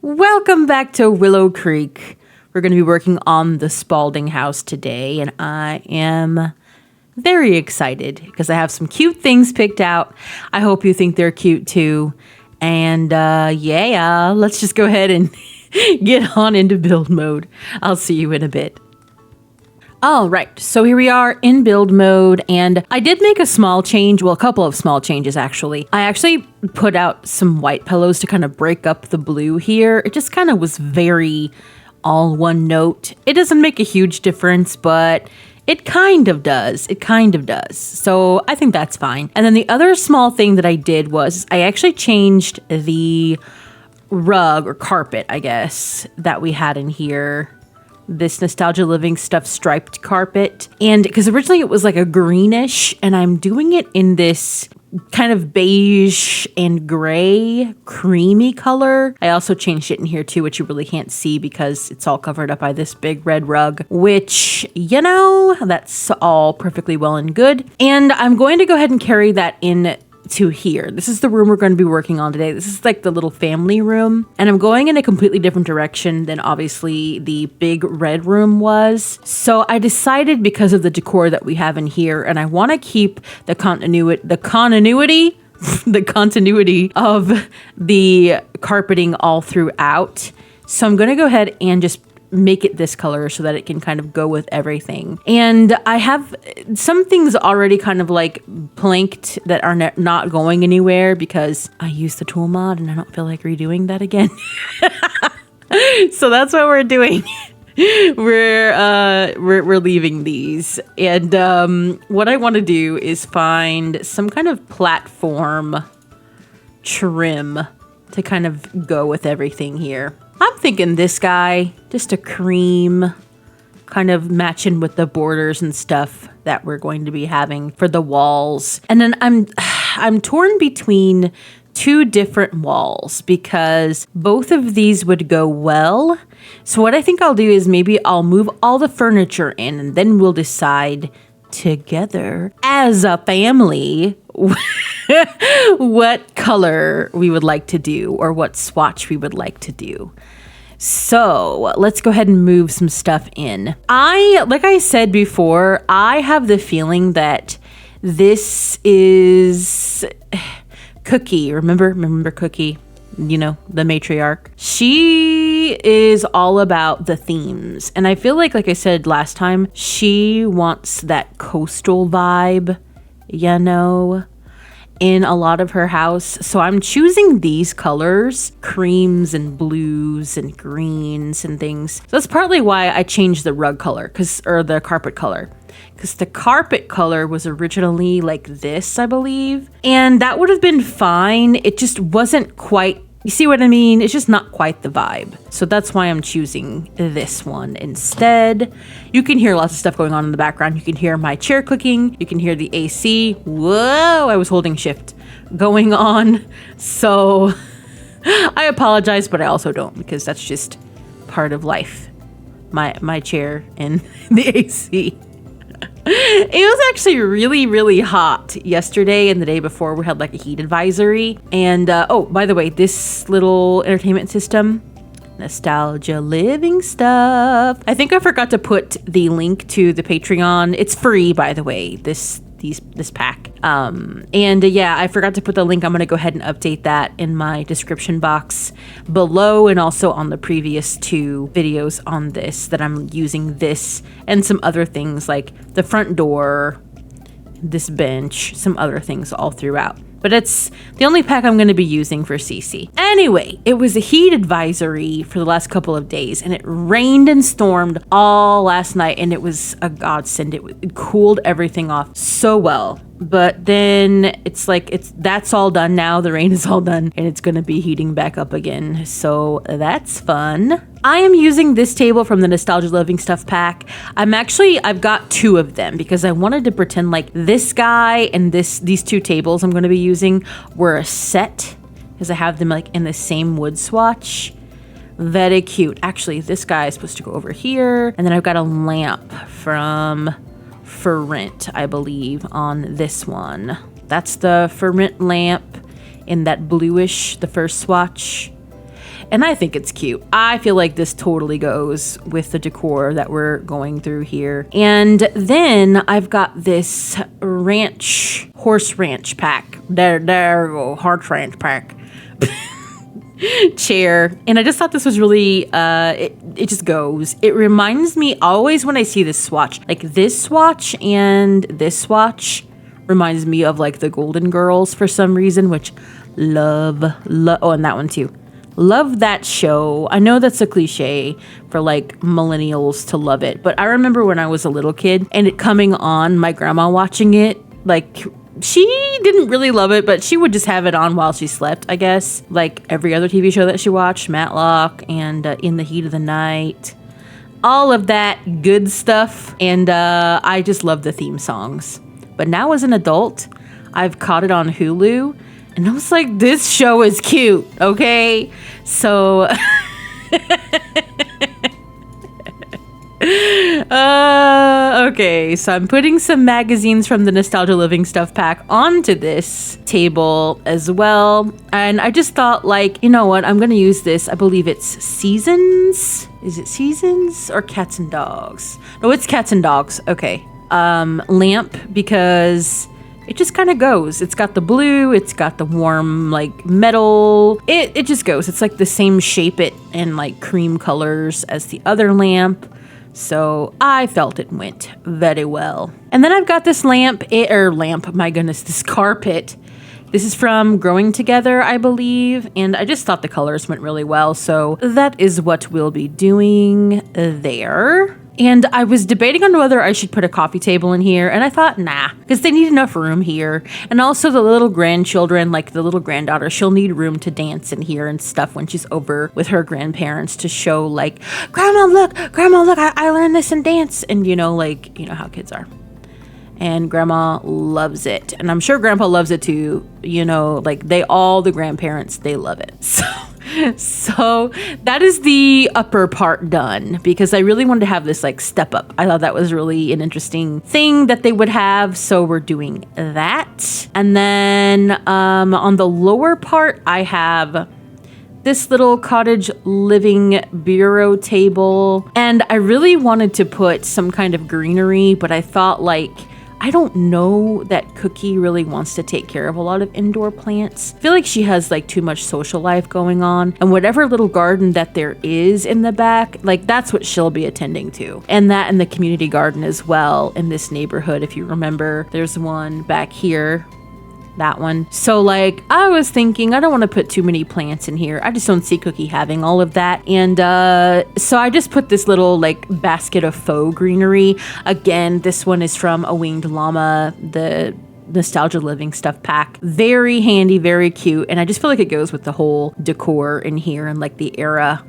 Welcome back to Willow Creek. We're going to be working on the Spaulding house today, and I am very excited because I have some cute things picked out. I hope you think they're cute too. And yeah, let's just go ahead and get on into build mode. I'll see you in a bit. All right, so here we are in build mode, and I did make a small change, well, a couple of small changes actually. I actually put out some white pillows to kind of break up the blue here. It just kind of was very all one note. It doesn't make a huge difference, but it kind of does. It kind of does. So I think that's fine. And then the other small thing that I did was I actually changed the rug or carpet, I guess, that we had in here. This Nostalgia Living Stuff striped carpet. And because originally it was like a greenish, and I'm doing it in this kind of beige and gray creamy color. I also changed it in here too, which you really can't see because it's all covered up by this big red rug, which, you know, that's all perfectly well and good. And I'm going to go ahead and carry that in to here. This is the room we're going to be working on today. This is like the little family room, and I'm going in a completely different direction than obviously the big red room was. So I decided, because of the decor that we have in here, and I want to keep the continuity of the carpeting all throughout. So I'm going to go ahead and just make it this color so that it can kind of go with everything. And I have some things already kind of like planked that are not going anywhere because I used the tool mod and I don't feel like redoing that again. So that's what we're doing. We're leaving these. And what I want to do is find some kind of platform trim to kind of go with everything here. I'm thinking this guy, just a cream, kind of matching with the borders and stuff that we're going to be having for the walls. And then I'm torn between two different walls because both of these would go well. So what I think I'll do is maybe I'll move all the furniture in, and then we'll decide together as a family what color we would like to do or what swatch we would like to do. So let's go ahead and move some stuff in. Like I said before, I have the feeling that this is Cookie. Remember Cookie? You know, the matriarch. She is all about the themes. And I feel like I said last time, she wants that coastal vibe, you know, in a lot of her house. So I'm choosing these colors, creams and blues and greens and things. So that's partly why I changed the rug color, or the carpet color. Because the carpet color was originally like this, I believe. And that would have been fine. It just wasn't quite, you see what I mean? It's just not quite the vibe. So that's why I'm choosing this one instead. You can hear lots of stuff going on in the background. You can hear my chair clicking. You can hear the AC. Whoa, I was holding shift going on. So I apologize, but I also don't, because that's just part of life. My chair and the AC. It was actually really, really hot yesterday and the day before. We had like a heat advisory. And oh, by the way, this little entertainment system, Nostalgia Living Stuff. I think I forgot to put the link to the Patreon. It's free, by the way, this pack. Yeah, I forgot to put the link. I'm going to go ahead and update that in my description box below, and also on the previous two videos on this, that I'm using this and some other things like the front door, this bench, some other things all throughout. But it's the only pack I'm going to be using for CC. Anyway, it was a heat advisory for the last couple of days, and it rained and stormed all last night, and it was a godsend. It cooled everything off so well. But then it's like, that's all done now. The rain is all done, and it's going to be heating back up again. So that's fun. I am using this table from the Nostalgia Living Stuff pack. I've got two of them because I wanted to pretend like this guy and these two tables I'm going to be using were a set, because I have them like in the same wood swatch. Very cute. Actually, this guy is supposed to go over here, and then I've got a lamp from For Rent, I believe, on this one. That's the For Rent lamp in that bluish, the first swatch. And I think it's cute. I feel like this totally goes with the decor that we're going through here. And then I've got this horse ranch pack. There we go, horse ranch pack. Chair. And I just thought this was really, it just goes. It reminds me always when I see this swatch, like this swatch and this swatch reminds me of like the Golden Girls for some reason, which love. Oh, and that one too. Love that show. I know that's a cliche for like millennials to love it, but I remember when I was a little kid and it coming on, my grandma watching it, like she didn't really love it, but she would just have it on while she slept, I guess. Like every other TV show that she watched, Matlock and In the Heat of the Night, all of that good stuff. And I just love the theme songs. But now as an adult, I've caught it on Hulu. And I was like, this show is cute, okay? So, okay, so I'm putting some magazines from the Nostalgia Living Stuff pack onto this table as well. And I just thought, like, you know what? I'm going to use this. I believe it's Seasons. Is it Seasons or Cats and Dogs? No, it's Cats and Dogs. Okay. Lamp, because it just kind of goes. It's got the blue, it's got the warm like metal. It just goes. It's like the same shape and like cream colors as the other lamp. So I felt it went very well. And then I've got this this carpet. This is from Growing Together, I believe, and I just thought the colors went really well. So that is what we'll be doing there. And I was debating on whether I should put a coffee table in here, and I thought, nah, because they need enough room here. And also the little grandchildren, like the little granddaughter, she'll need room to dance in here and stuff when she's over with her grandparents to show like, Grandma, look, I learned this in dance. And you know how kids are. And Grandma loves it. And I'm sure Grandpa loves it too. The grandparents, they love it. So that is the upper part done, because I really wanted to have this like step up. I thought that was really an interesting thing that they would have. So we're doing that. And then on the lower part, I have this little cottage living bureau table. And I really wanted to put some kind of greenery, but I thought I don't know that Cookie really wants to take care of a lot of indoor plants. I feel like she has too much social life going on, and whatever little garden that there is in the back, that's what she'll be attending to. And that in the community garden as well in this neighborhood. If you remember, there's one back here. That one. So I was thinking, I don't want to put too many plants in here. I just don't see Cookie having all of that. And so I just put this little basket of faux greenery. Again, this one is from A Winged Llama, the Nostalgia Living Stuff pack. Very handy, very cute. And I just feel like it goes with the whole decor in here and the era.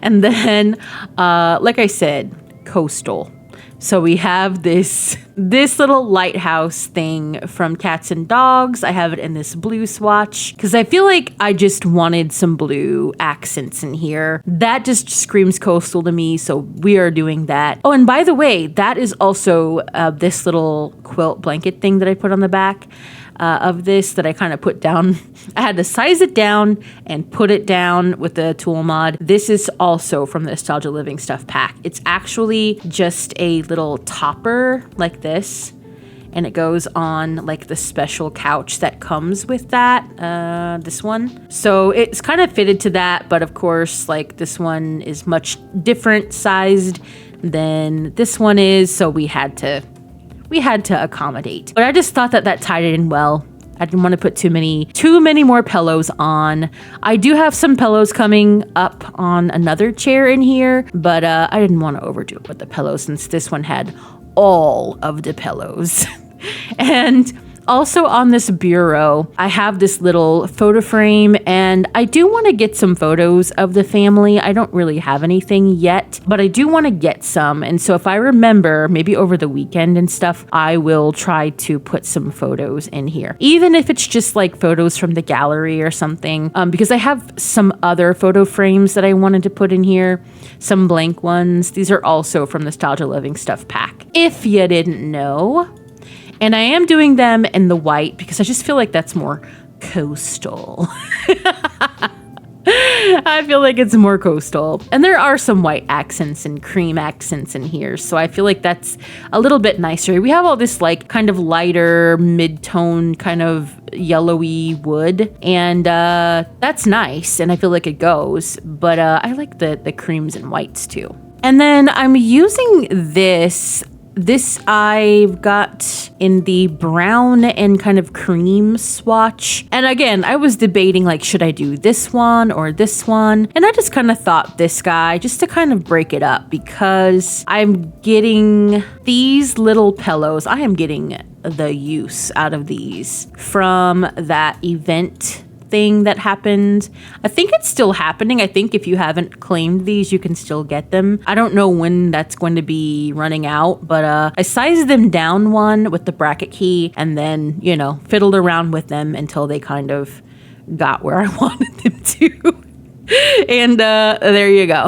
And then, like I said, coastal. So we have this little lighthouse thing from Cats and Dogs. I have it in this blue swatch because I feel like I just wanted some blue accents in here. That just screams coastal to me, so we are doing that. Oh, and by the way, that is also this little quilt blanket thing that I put on the back of this that I kind of put down. I had to size it down and put it down with the tool mod. This is also from the Nostalgia Living Stuff pack. It's actually just a little topper like this, and it goes on the special couch that comes with that, this one. So it's kind of fitted to that, but of course, this one is much different sized than this one is, so we had to accommodate. But I just thought that tied it in well. I didn't want to put too many more pillows on. I do have some pillows coming up on another chair in here, but I didn't want to overdo it with the pillows since this one had all of the pillows. And also on this bureau, I have this little photo frame, and I do want to get some photos of the family. I don't really have anything yet, but I do want to get some. And so if I remember, maybe over the weekend and stuff, I will try to put some photos in here. Even if it's just photos from the gallery or something, because I have some other photo frames that I wanted to put in here, some blank ones. These are also from Nostalgia Living Stuff pack, if you didn't know. And I am doing them in the white because I just feel like that's more coastal. I feel like it's more coastal. And there are some white accents and cream accents in here, so I feel like that's a little bit nicer. We have all this like kind of lighter mid-tone kind of yellowy wood, and that's nice, and I feel like it goes, but I like the creams and whites too. And then I'm using this I've got in the brown and kind of cream swatch. And again, I was debating like, should I do this one or this one? And I just kind of thought this guy just to kind of break it up, because I'm getting these little pillows. I am getting the use out of these from that event thing that happened. I think it's still happening. I think if you haven't claimed these, you can still get them. I don't know when that's going to be running out, but I sized them down one with the bracket key, and then, you know, fiddled around with them until they kind of got where I wanted them to. And there you go.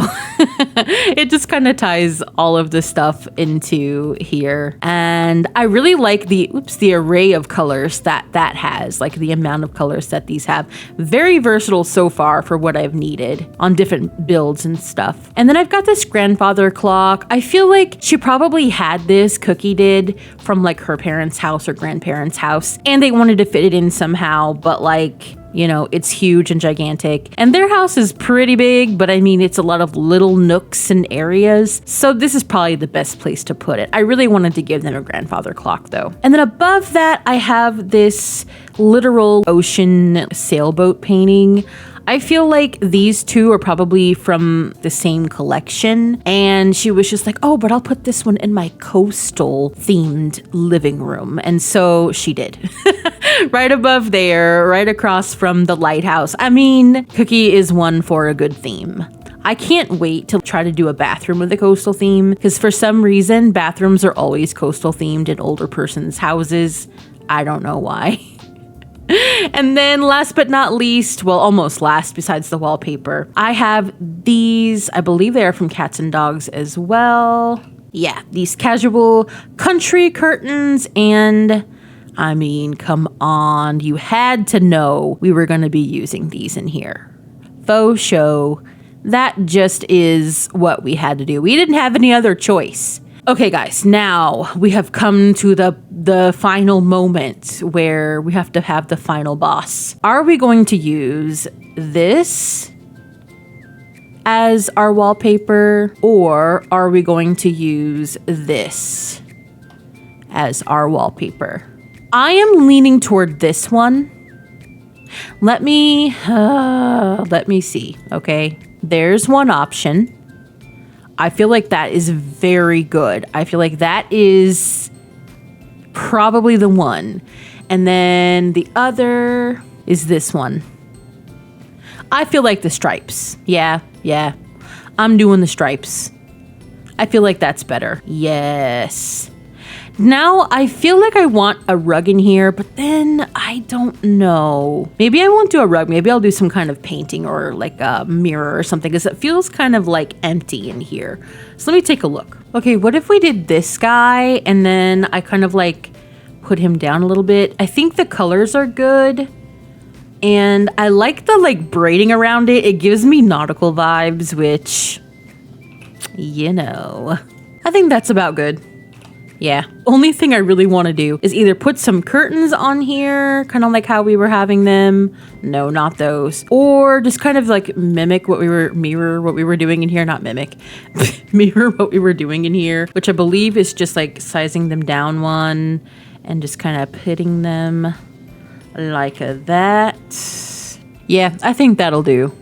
It just kind of ties all of the stuff into here. And I really like the array of colors that has, like the amount of colors that these have. Very versatile so far for what I've needed on different builds and stuff. And then I've got this grandfather clock. I feel like she probably had this, Cookie did, from like her parents' house or grandparents' house, and they wanted to fit it in somehow, but like, you know, it's huge and gigantic. And their house is pretty big, but I mean, it's a lot of little nooks and areas. So this is probably the best place to put it. I really wanted to give them a grandfather clock though. And then above that, I have this literal ocean sailboat painting. I feel like these two are probably from the same collection. And she was just like, oh, but I'll put this one in my coastal themed living room. And so she did. Right above there, right across from the lighthouse. I mean, Cookie is one for a good theme. I can't wait to try to do a bathroom with a coastal theme, because for some reason, bathrooms are always coastal themed in older person's houses. I don't know why. And then last but not least, well, almost last besides the wallpaper, I have these, I believe they are from Cats and Dogs as well. Yeah, these casual country curtains, and I mean, come on, you had to know we were going to be using these in here. Faux show. That just is what we had to do. We didn't have any other choice. Okay, guys, now we have come to the final moment where we have to have the final boss. Are we going to use this as our wallpaper, or are we going to use this as our wallpaper? I am leaning toward this one. Let me see, okay? There's one option. I feel like that is very good. I feel like that is probably the one. And then the other is this one. I feel like the stripes. Yeah. I'm doing the stripes. I feel like that's better. Yes. Now, I feel like I want a rug in here, but then I don't know. Maybe I won't do a rug. Maybe I'll do some kind of painting or like a mirror or something, because it feels kind of like empty in here. So let me take a look. Okay, what if we did this guy and then I kind of like put him down a little bit? I think the colors are good. And I like the like braiding around it. It gives me nautical vibes, which, you know, I think that's about good. Yeah. Only thing I really want to do is either put some curtains on here, kind of like how we were having them. No, not those. Or just kind of like mirror what we were doing in here. Not mimic. Mirror what we were doing in here, which I believe is just like sizing them down one and just kind of putting them like that. Yeah, I think that'll do.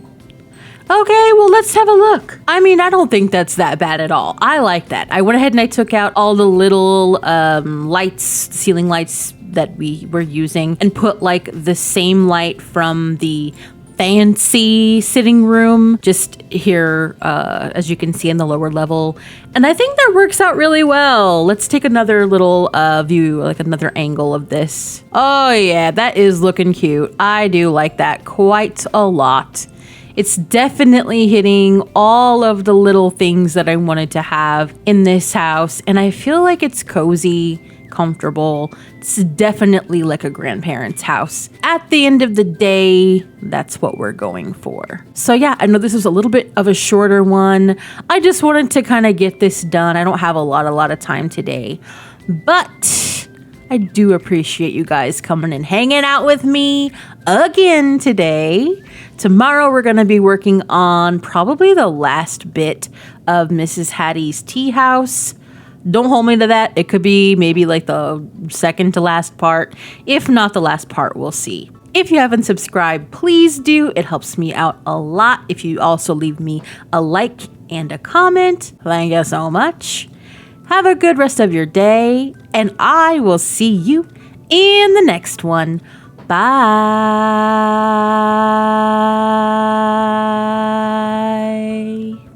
Okay, well, let's have a look. I mean, I don't think that's that bad at all. I like that. I went ahead and I took out all the little lights, ceiling lights that we were using, and put like the same light from the fancy sitting room just here, as you can see in the lower level. And I think that works out really well. Let's take another little view, like another angle of this. Oh yeah, that is looking cute. I do like that quite a lot. It's definitely hitting all of the little things that I wanted to have in this house. And I feel like it's cozy, comfortable. It's definitely like a grandparent's house. At the end of the day, that's what we're going for. So yeah, I know this was a little bit of a shorter one. I just wanted to kind of get this done. I don't have a lot of time today, but I do appreciate you guys coming and hanging out with me again today. Tomorrow we're going to be working on probably the last bit of Mrs. Hattie's tea house. Don't hold me to that. It could be maybe like the second to last part. If not the last part, we'll see. If you haven't subscribed, please do. It helps me out a lot. If you also leave me a like and a comment, thank you so much. Have a good rest of your day, and I will see you in the next one. Bye.